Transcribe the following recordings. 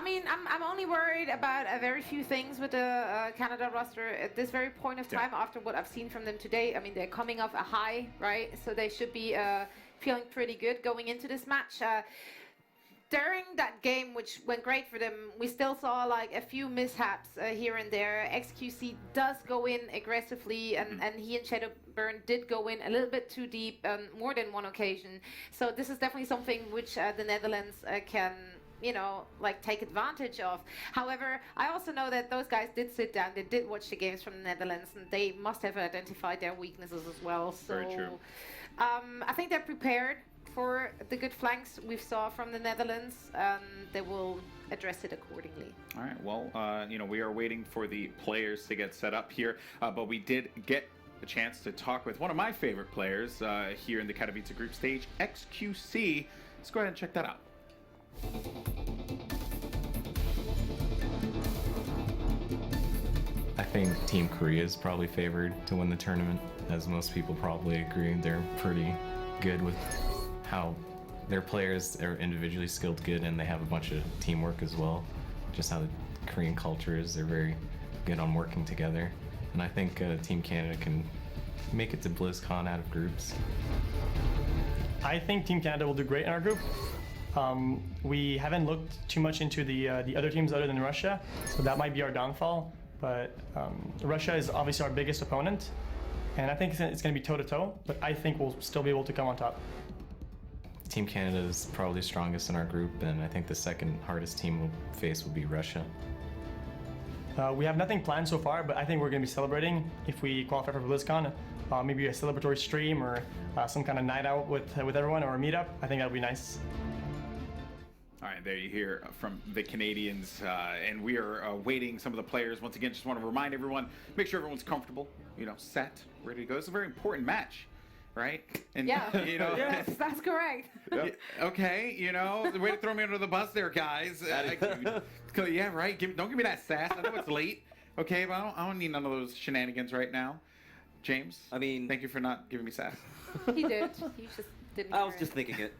mean, I'm only worried about a very few things with the Canada roster at this very point of time. After what I've seen from them today, I mean, they're coming off a high, right? So they should be feeling pretty good going into this match. During that game, which went great for them, we still saw like a few mishaps here and there. XQC does go in aggressively, and he and Shadowburn did go in a little bit too deep on more than one occasion. So this is definitely something which the Netherlands can, you know, like take advantage of. However, I also know that those guys did sit down, they did watch the games from the Netherlands, and they must have identified their weaknesses as well. So very true. I think they're prepared for the good flanks we saw from the Netherlands. They will address it accordingly. All right, well, you know, we are waiting for the players to get set up here, but we did get a chance to talk with one of my favorite players here in the Katowice group stage, XQC. Let's go ahead and check that out. I think Team Korea is probably favored to win the tournament, as most people probably agree. They're pretty good with how their players are individually skilled good, and they have a bunch of teamwork as well. Just how the Korean culture is, they're very good on working together. And I think Team Canada can make it to BlizzCon out of groups. I think Team Canada will do great in our group. We haven't looked too much into the other teams other than Russia, so that might be our downfall. But Russia is obviously our biggest opponent, and I think it's going to be toe-to-toe, but I think we'll still be able to come on top. Team Canada is probably strongest in our group, and I think the second hardest team we'll face will be Russia. We have nothing planned so far, but I think we're going to be celebrating if we qualify for BlizzCon. Maybe a celebratory stream or some kind of night out with everyone, or a meetup. I think that would be nice. All right, there you hear from the Canadians, and we are waiting some of the players. Once again, just want to remind everyone, make sure everyone's comfortable, you know, set, ready to go. It's a very important match, right? And, yeah, you know, yes, that's correct. Yep. Okay, you know, way to throw me under the bus there, guys. Yeah, right. Don't give me that sass. I know it's late. Okay, but I don't need none of those shenanigans right now. James, I mean, thank you for not giving me sass. He did. He just didn't. I was just thinking it.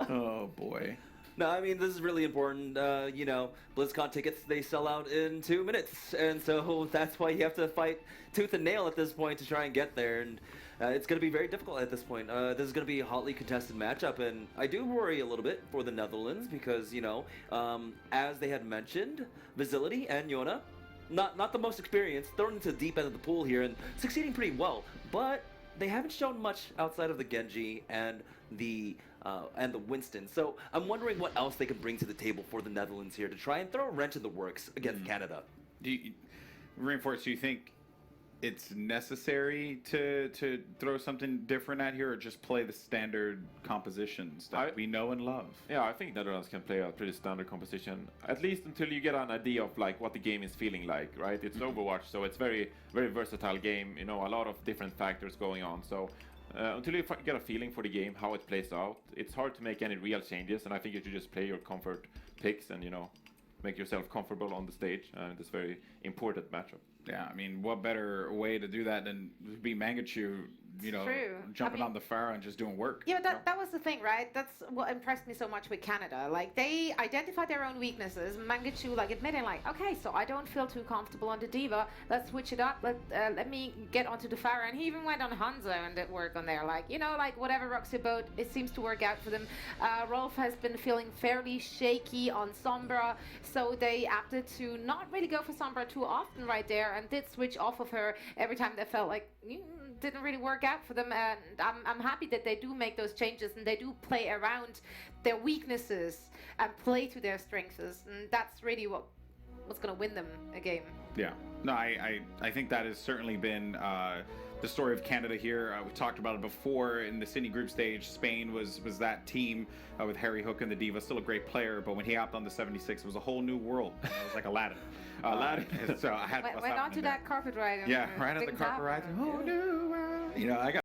Oh boy. No, I mean, this is really important. You know, BlizzCon tickets, they sell out in 2 minutes. And so that's why you have to fight tooth and nail at this point to try and get there. And it's going to be very difficult at this point. This is going to be a hotly contested matchup. And I do worry a little bit for the Netherlands because, you know, as they had mentioned, Vizility and Yona, not the most experienced, thrown into the deep end of the pool here and succeeding pretty well. But they haven't shown much outside of the Genji and the Winston. So I'm wondering what else they can bring to the table for the Netherlands here to try and throw a wrench in the works against Canada. Do you think it's necessary to throw something different at here, or just play the standard compositions that we know and love? Yeah, I think Netherlands can play a pretty standard composition, at least until you get an idea of like what the game is feeling like, right? It's Overwatch, so it's very versatile game. You know, a lot of different factors going on. So until you get a feeling for the game, how it plays out, it's hard to make any real changes. And I think you should just play your comfort picks and, you know, make yourself comfortable on the stage in this very important matchup. Yeah, I mean, what better way to do that than be Mangachu, you know, jumping on the Pharah and just doing work? Yeah, that was the thing, right? That's what impressed me so much with Canada. Like, they identified their own weaknesses. Mangachu, like, admitting, like, okay, so I don't feel too comfortable on the Diva. Let's switch it up. Let me get onto the Pharah. And he even went on Hanzo and did work on there. Like, you know, like, whatever rocks your boat, it seems to work out for them. Rolf has been feeling fairly shaky on Sombra, so they opted to not really go for Sombra too often right there, and did switch off of her every time they felt like didn't really work out for them. And I'm happy that they do make those changes and they do play around their weaknesses and play to their strengths, and that's really what's going to win them a game. Yeah, no, I think that has certainly been the story of Canada here. We talked about it before in the Sydney group stage. Spain was that team with Harry Hook and the Diva, still a great player, but when he hopped on the 76, it was a whole new world. It was like Aladdin. So I had went on to that carpet ride. Yeah, right at the carpet ride. Oh, no, you know, I got